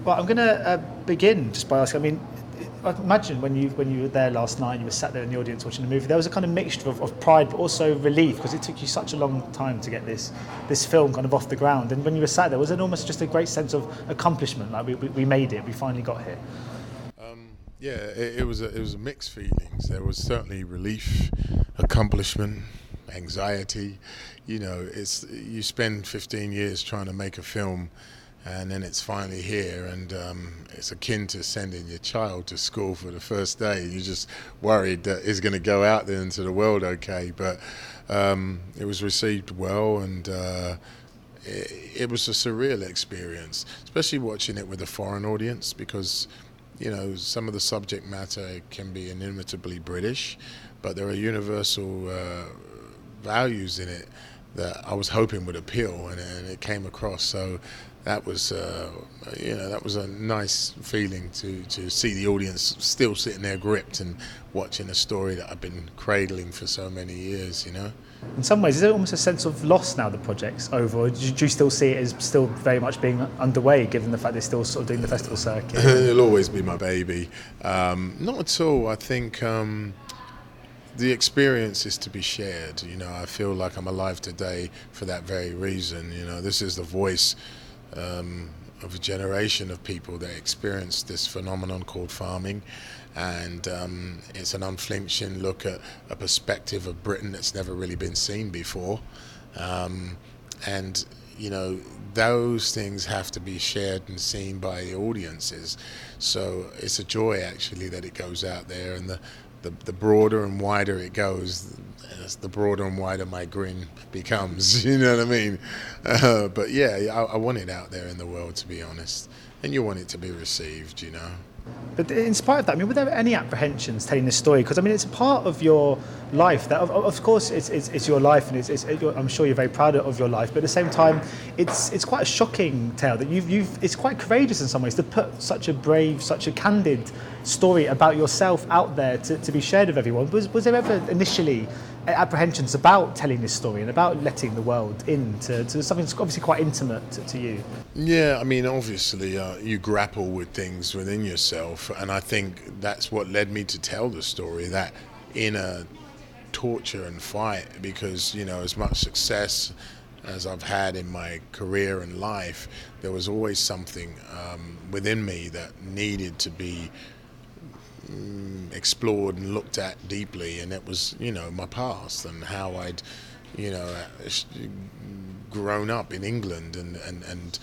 Well, I'm going to begin just by asking. I mean, I imagine when you were there last night, you were sat there in the audience watching the movie. There was a kind of mixture of pride, but also relief, because it took you such a long time to get this film kind of off the ground. And when you were sat there, was it almost just a great sense of accomplishment? Like we made it, we finally got here. Yeah, it was a mixed feelings. There was certainly relief, accomplishment, anxiety. You know, you spend 15 years trying to make a film, and then it's finally here, and it's akin to sending your child to school for the first day. You're just worried that it's going to go out there into the world okay, but it was received well, and it was a surreal experience, especially watching it with a foreign audience, because you know, some of the subject matter can be inimitably British, but there are universal values in it that I was hoping would appeal, and it came across. So that was, that was a nice feeling to see the audience still sitting there gripped and watching a story that I've been cradling for so many years, you know. In some ways, is there almost a sense of loss now the project's over, or do you still see it as still very much being underway, given the fact they're still sort of doing the festival circuit? It'll always be my baby. Not at all. I think the experience is to be shared. You know, I feel like I'm alive today for that very reason. You know, this is the voice of a generation of people that experienced this phenomenon called farming, and it's an unflinching look at a perspective of Britain that's never really been seen before, and you know, those things have to be shared and seen by the audiences. So it's a joy actually that it goes out there, and the broader and wider it goes, the broader and wider my grin becomes, you know what I mean? But yeah, I want it out there in the world, to be honest, and you want it to be received, you know. But in spite of that, I mean, were there any apprehensions telling this story? Because I mean, it's a part of your life that, of course, it's your life, and I'm sure you're very proud of your life. But at the same time, it's quite a shocking tale that it's quite courageous in some ways to put such a brave, such a candid story about yourself out there to be shared with everyone. Was there ever initially apprehensions about telling this story and about letting the world into something that's obviously quite intimate to you? Yeah, I mean, obviously you grapple with things within yourself, and I think that's what led me to tell the story, that inner torture and fight, because, you know, as much success as I've had in my career and life, there was always something within me that needed to be explored and looked at deeply, and it was, you know, my past and how I'd, you know, grown up in England, and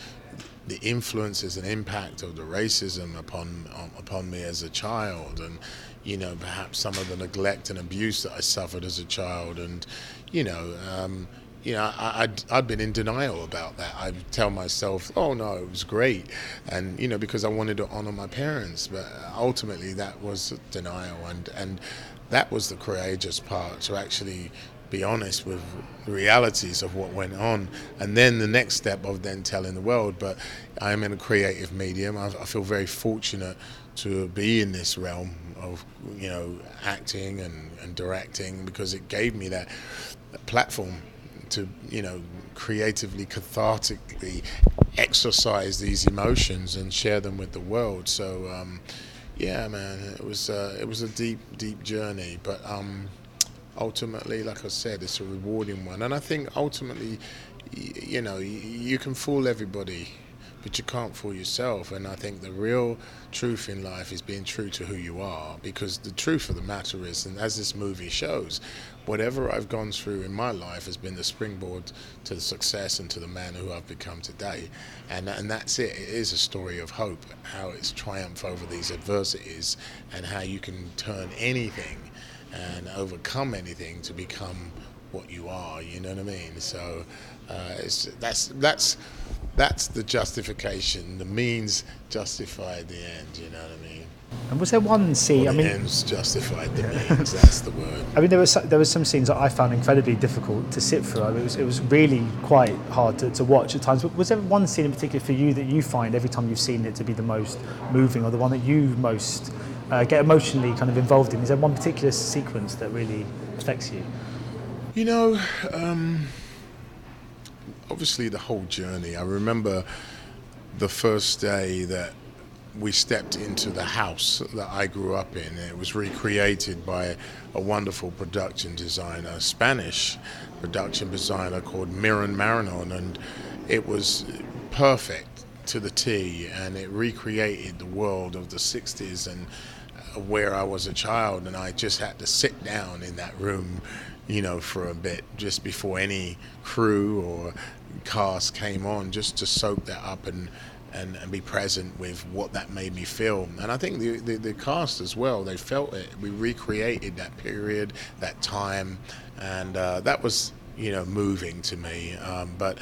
the influences and impact of the racism upon me as a child, and you know, perhaps some of the neglect and abuse that I suffered as a child, and you know, I'd been in denial about that. I'd tell myself, oh no, it was great, and you know, because I wanted to honor my parents, but ultimately that was denial, and that was the courageous part, to actually be honest with the realities of what went on, and then the next step of then telling the world. But I'm in a creative medium. I feel very fortunate to be in this realm of, you know, acting and directing, because it gave me that platform to, you know, creatively, cathartically exercise these emotions and share them with the world. So yeah, man, it was a deep journey, but ultimately, like I said, it's a rewarding one. And I think ultimately, you know, you can fool everybody, but you can't fool yourself. And I think the real truth in life is being true to who you are, because the truth of the matter is, and as this movie shows, whatever I've gone through in my life has been the springboard to the success and to the man who I've become today. And that's it. It is a story of hope, how it's triumph over these adversities, and how you can turn anything and overcome anything to become what you are, you know what I mean? So that's the justification. The means justified the end, you know what I mean? And was there one scene? Or the ends justified the means. That's the word. I mean, there was some scenes that I found incredibly difficult to sit through. I mean, it was really quite hard to watch at times. But was there one scene in particular for you that you find every time you've seen it to be the most moving, or the one that you most get emotionally kind of involved in? Is there one particular sequence that really affects you? You know, obviously the whole journey. I remember the first day that we stepped into the house that I grew up in. It was recreated by a wonderful production designer, a Spanish production designer called Miran Marinon, and it was perfect to the T, and it recreated the world of the 60s and where I was a child, and I just had to sit down in that room, for a bit just before any crew or cast came on, just to soak that up and be present with what that made me feel. And I think the cast as well, they felt it. We recreated that period, that time, and that was moving to me. But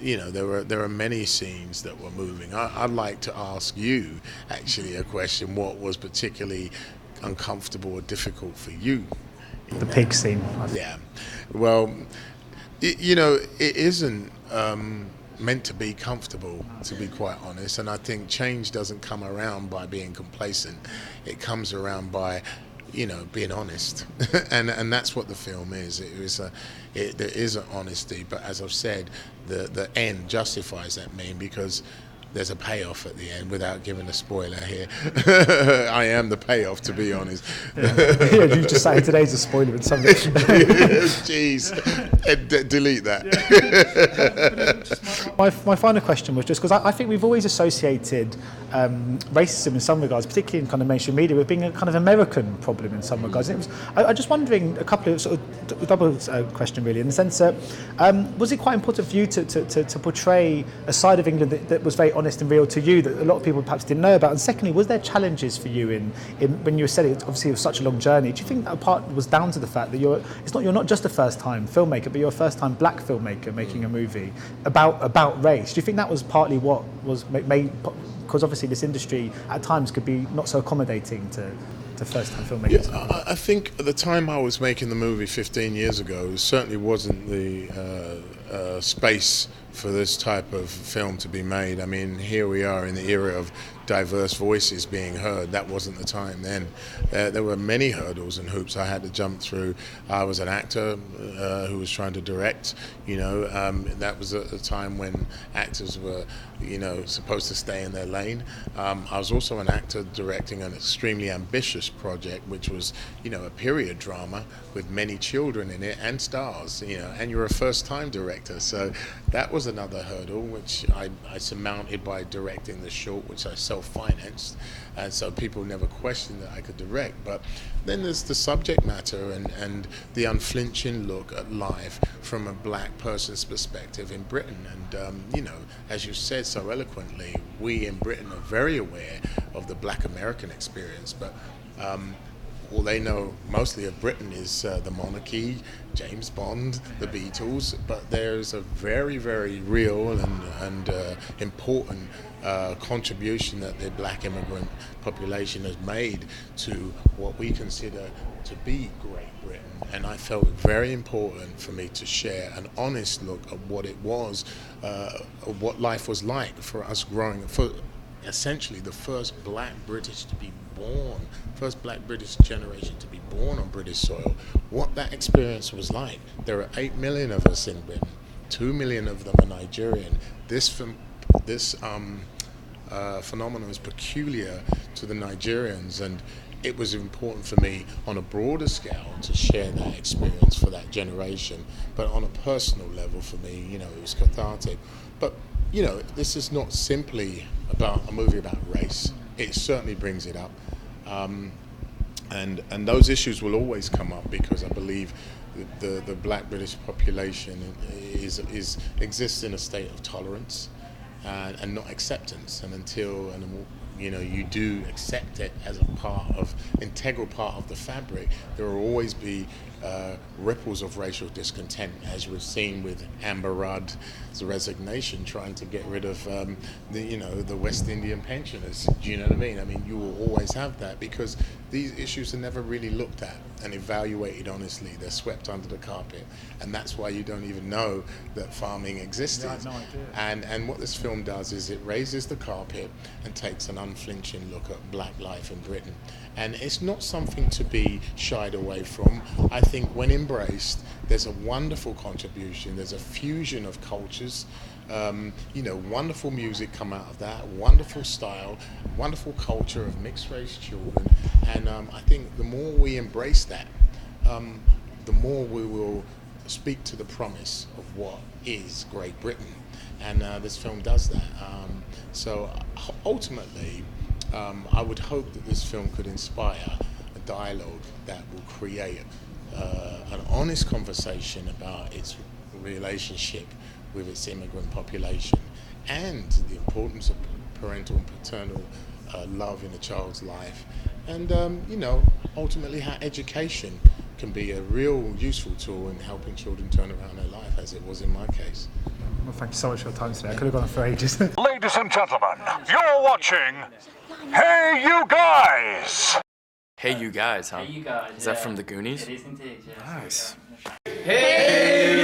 there are many scenes that were moving. I'd like to ask you actually a question. What was particularly uncomfortable or difficult for you? The pig scene. Yeah. Well, it isn't meant to be comfortable, to be quite honest, and I think change doesn't come around by being complacent. It comes around by being honest. and that's what the film is. There is an honesty, but as I've said, the end justifies that mean, because there's a payoff at the end, without giving a spoiler here. I am the payoff, to be honest. Yeah, you just say today's a spoiler in some way. Jeez. Delete that. My final question was just because I think we've always associated racism in some regards, particularly in kind of mainstream media, with being a kind of American problem in some regards. And I just wondering, a couple of sort of double question really, in the sense that was it quite important for you to portray a side of England that was very honest and real to you, that a lot of people perhaps didn't know about? And secondly, was there challenges for you in when you were setting it? Obviously, it was such a long journey. Do you think that part was down to the fact that you're not just a first-time filmmaker, but you're a first-time black filmmaker making a movie about race? Do you think that was partly what was made? Because obviously, this industry at times could be not so accommodating to first-time filmmakers. Yeah, I think at the time I was making the movie 15 years ago, it certainly wasn't the space for this type of film to be made. I mean, here we are in the era of diverse voices being heard. That wasn't the time then. There were many hurdles and hoops I had to jump through. I was an actor who was trying to direct. That was a time when actors were, supposed to stay in their lane. I was also an actor directing an extremely ambitious project, which was, a period drama with many children in it and stars. And you're a first-time director, so that was another hurdle which I surmounted by directing the short, which I self-financed, and so people never questioned that I could direct. But then there's the subject matter and the unflinching look at life from a black person's perspective in Britain. And as you said so eloquently, we in Britain are very aware of the black American experience, but all they know mostly of Britain is the monarchy, James Bond, the Beatles, but there's a very, very real and important contribution that the black immigrant population has made to what we consider to be Great Britain. And I felt it very important for me to share an honest look at what it was, what life was like for us growing, for essentially the first black British to be born, first black British generation to be born on British soil, what that experience was like. There are 8 million of us in Britain, 2 million of them are Nigerian. This phenomenon is peculiar to the Nigerians, and it was important for me on a broader scale to share that experience for that generation. But on a personal level for me, it was cathartic. But this is not simply about a movie about race. It certainly brings it up, and those issues will always come up, because I believe the black British population exists in a state of tolerance and not acceptance. And until you do accept it as integral part of the fabric, there will always be ripples of racial discontent, as we've seen with Amber Rudd's resignation, trying to get rid of the West Indian pensioners. Do you know what I mean? I mean, you will always have that, because these issues are never really looked at and evaluated honestly. They're swept under the carpet, and that's why you don't even know that farming existed. Yeah, I had no idea. And what this film does is it raises the carpet and takes an unflinching look at black life in Britain. And it's not something to be shied away from. I think when embraced, there's a wonderful contribution. There's a fusion of cultures, Wonderful music come out of that, wonderful style, wonderful culture of mixed race children. And I think the more we embrace that, the more we will speak to the promise of what is Great Britain. And this film does that. So ultimately, I would hope that this film could inspire a dialogue that will create an honest conversation about its relationship with its immigrant population and the importance of parental and paternal love in a child's life, and ultimately how education can be a real useful tool in helping children turn around their life, as it was in my case. Well, thank you so much for your time today. I could have gone on for ages. Ladies and gentlemen, you're watching Hey You Guys! Hey You Guys, huh? Hey You Guys. Is that from the Goonies? It is indeed, yeah. Nice. Hey